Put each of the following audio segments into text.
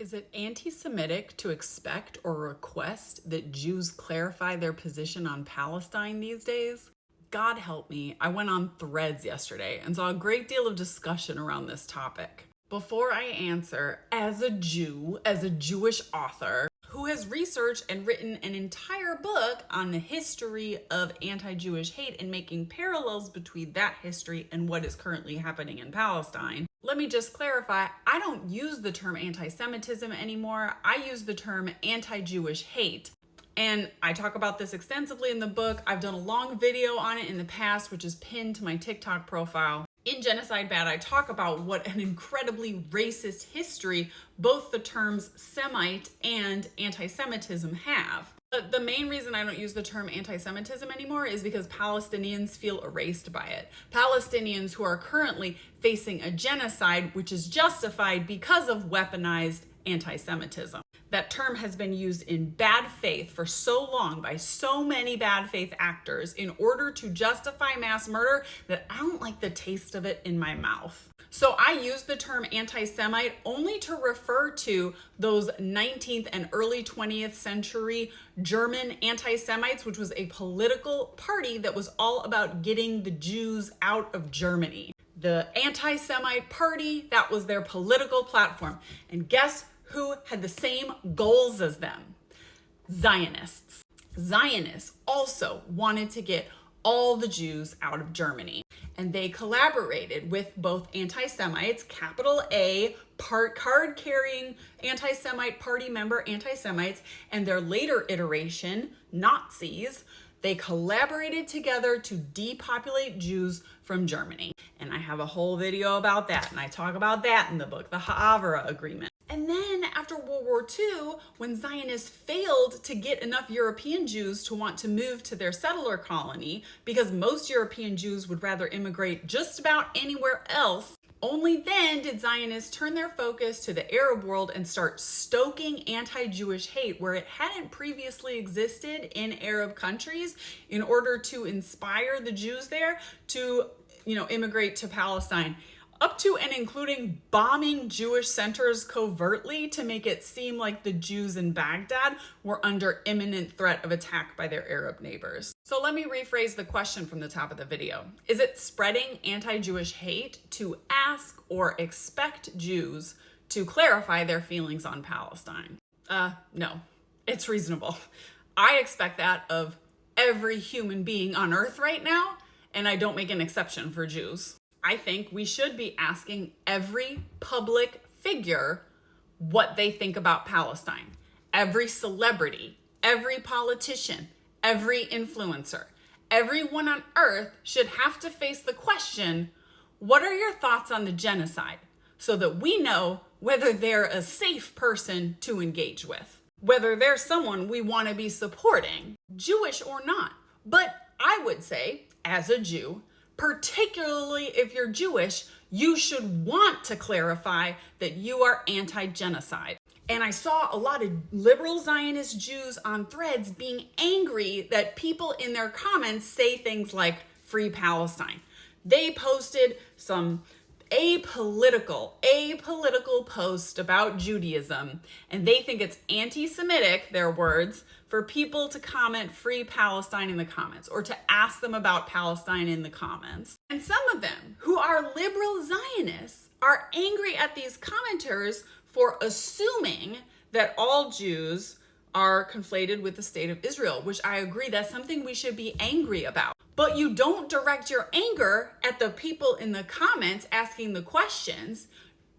Is it anti-Semitic to expect or request that Jews clarify their position on Palestine these days? God help me, I went on Threads yesterday and saw a great deal of discussion around this topic. Before I answer, as a Jew, as a Jewish author, who has researched and written an entire book on the history of anti-Jewish hate and making parallels between that history and what is currently happening in Palestine, let me just clarify, I don't use the term anti-Semitism anymore. I use the term anti-Jewish hate. And I talk about this extensively in the book. I've done a long video on it in the past, which is pinned to my TikTok profile. In Genocide Bad, I talk about what an incredibly racist history both the terms Semite and anti-Semitism have. But the main reason I don't use the term anti-Semitism anymore is because Palestinians feel erased by it. Palestinians who are currently facing a genocide which is justified because of weaponized anti-Semitism. That term has been used in bad faith for so long by so many bad faith actors in order to justify mass murder that I don't like the taste of it in my mouth. So I use the term anti-Semite only to refer to those 19th and early 20th century German anti-Semites, which was a political party that was all about getting the Jews out of Germany. The anti-Semite party, that was their political platform. And guess who had the same goals as them? Zionists. Zionists also wanted to get all the Jews out of Germany. And they collaborated with both anti-Semites, capital A, card-carrying anti-Semite party member anti-Semites, and their later iteration, Nazis. They collaborated together to depopulate Jews from Germany. And I have a whole video about that, and I talk about that in the book, the Ha'avara Agreement. And then after World War II, when Zionists failed to get enough European Jews to want to move to their settler colony, because most European Jews would rather immigrate just about anywhere else, only then did Zionists turn their focus to the Arab world and start stoking anti-Jewish hate where it hadn't previously existed in Arab countries in order to inspire the Jews there to, immigrate to Palestine. Up to and including bombing Jewish centers covertly to make it seem like the Jews in Baghdad were under imminent threat of attack by their Arab neighbors. So let me rephrase the question from the top of the video. Is it spreading anti-Jewish hate to ask or expect Jews to clarify their feelings on Palestine? No, it's reasonable. I expect that of every human being on earth right now, and I don't make an exception for Jews. I think we should be asking every public figure what they think about Palestine. Every celebrity, every politician, every influencer, everyone on earth should have to face the question, what are your thoughts on the genocide? So that we know whether they're a safe person to engage with, whether they're someone we want to be supporting, Jewish or not. But I would say, as a Jew, particularly if you're Jewish, you should want to clarify that you are anti-genocide. And I saw a lot of liberal Zionist Jews on Threads being angry that people in their comments say things like free Palestine. They posted some apolitical post about Judaism, and they think it's anti-Semitic, their words, for people to comment free Palestine in the comments or to ask them about Palestine in the comments. And some of them who are liberal Zionists are angry at these commenters for assuming that all Jews are conflated with the state of Israel, which I agree, that's something we should be angry about. But you don't direct your anger at the people in the comments asking the questions.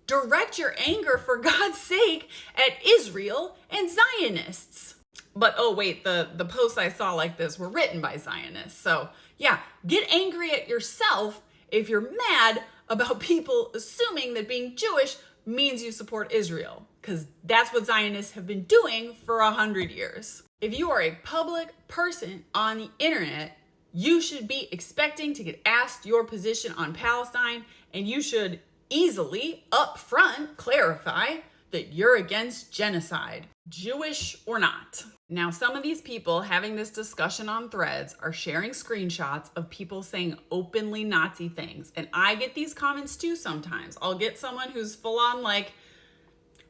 Direct your anger, for God's sake, at Israel and Zionists. But oh wait, the posts I saw like this were written by Zionists. So yeah, get angry at yourself if you're mad about people assuming that being Jewish means you support Israel, because that's what Zionists have been doing for 100 years. If you are a public person on the internet, you should be expecting to get asked your position on Palestine, and you should easily, up front, clarify that you're against genocide, Jewish or not. Now, some of these people having this discussion on Threads are sharing screenshots of people saying openly Nazi things. And I get these comments too sometimes. I'll get someone who's full on like,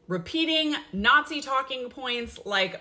repeating Nazi talking points like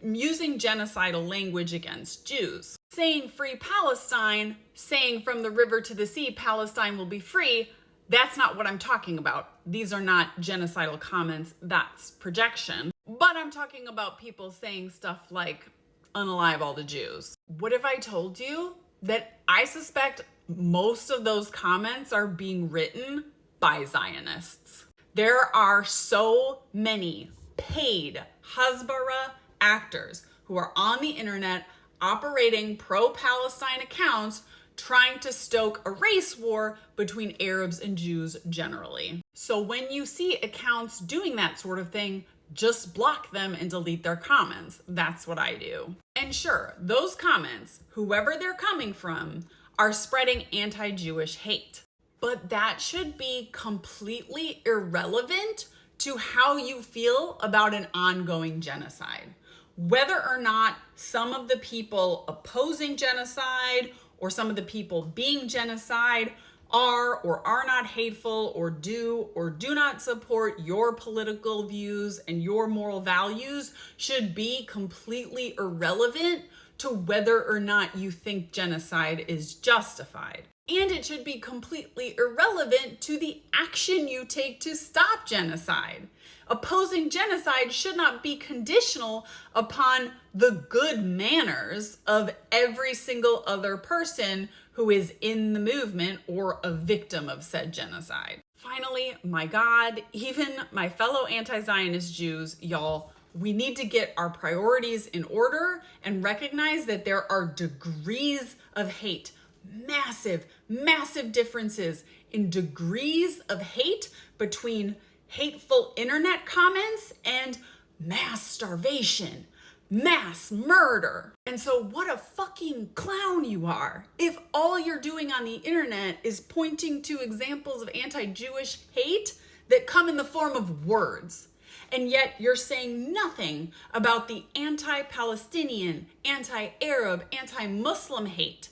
using genocidal language against Jews, saying free Palestine, saying from the river to the sea, Palestine will be free. That's not what I'm talking about. These are not genocidal comments. That's projection. But I'm talking about people saying stuff like, unalive all the Jews. What if I told you that I suspect most of those comments are being written by Zionists? There are so many paid Hasbara actors who are on the internet operating pro-Palestine accounts trying to stoke a race war between Arabs and Jews generally. So when you see accounts doing that sort of thing, just block them and delete their comments. That's what I do. And sure, those comments, whoever they're coming from, are spreading anti-Jewish hate. But that should be completely irrelevant to how you feel about an ongoing genocide. Whether or not some of the people opposing genocide or some of the people being genocide are or are not hateful or do not support your political views and your moral values should be completely irrelevant to whether or not you think genocide is justified. And it should be completely irrelevant to the action you take to stop genocide. Opposing genocide should not be conditional upon the good manners of every single other person who is in the movement or a victim of said genocide. Finally, my God, even my fellow anti-Zionist Jews, y'all, we need to get our priorities in order and recognize that there are degrees of hate. Massive, massive differences in degrees of hate between hateful internet comments and mass starvation, mass murder. And so what a fucking clown you are if all you're doing on the internet is pointing to examples of anti-Jewish hate that come in the form of words. And yet you're saying nothing about the anti-Palestinian, anti-Arab, anti-Muslim hate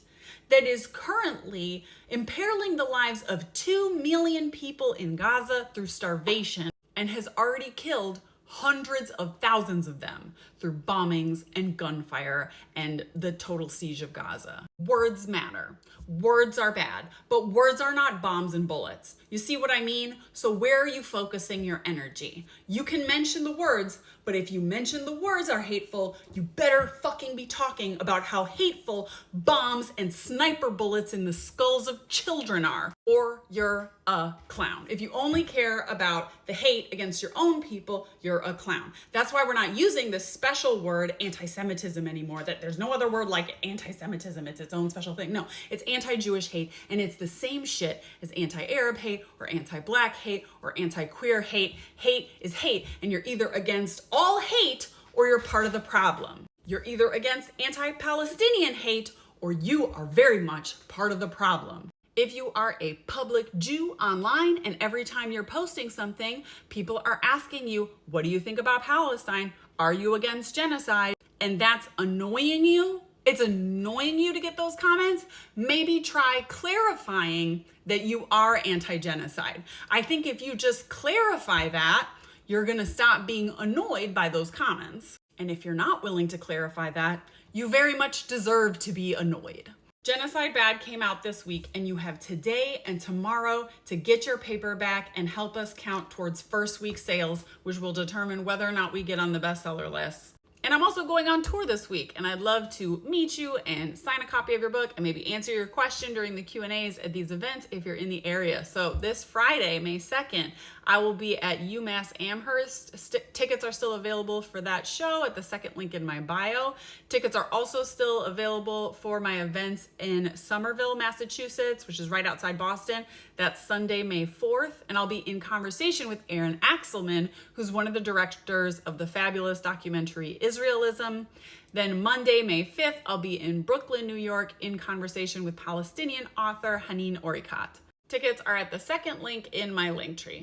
that is currently imperiling the lives of 2 million people in Gaza through starvation and has already killed hundreds of thousands of them through bombings and gunfire and the total siege of Gaza. Words matter. Words are bad, but words are not bombs and bullets. You see what I mean? So where are you focusing your energy? You can mention the words, but if you mention the words are hateful, you better fucking be talking about how hateful bombs and sniper bullets in the skulls of children are, or you're a clown. If you only care about the hate against your own people, you're a clown. That's why we're not using this special word anti-Semitism anymore, that there's no other word like anti-Semitism. It's its own special thing. No, it's anti-Jewish hate, and it's the same shit as anti-Arab hate or anti-Black hate or anti-queer hate. Hate is hate, and you're either against all hate or you're part of the problem. You're either against anti-Palestinian hate or you are very much part of the problem. If you are a public Jew online and every time you're posting something, people are asking you, what do you think about Palestine? Are you against genocide? And that's annoying you. It's annoying you to get those comments. Maybe try clarifying that you are anti-genocide. I think if you just clarify that, you're gonna stop being annoyed by those comments. And if you're not willing to clarify that, you very much deserve to be annoyed. Genocide Bad came out this week, and you have today and tomorrow to get your paperback and help us count towards first week sales, which will determine whether or not we get on the bestseller list. And I'm also going on tour this week, and I'd love to meet you and sign a copy of your book and maybe answer your question during the Q&As at these events if you're in the area. So this Friday, May 2nd, I will be at UMass Amherst. Tickets are still available for that show at the second link in my bio. Tickets are also still available for my events in Somerville, Massachusetts, which is right outside Boston. That's Sunday, May 4th. And I'll be in conversation with Aaron Axelman, who's one of the directors of the fabulous documentary Israelism. Then Monday, May 5th, I'll be in Brooklyn, New York, in conversation with Palestinian author Hanin Orikat. Tickets are at the second link in my link tree.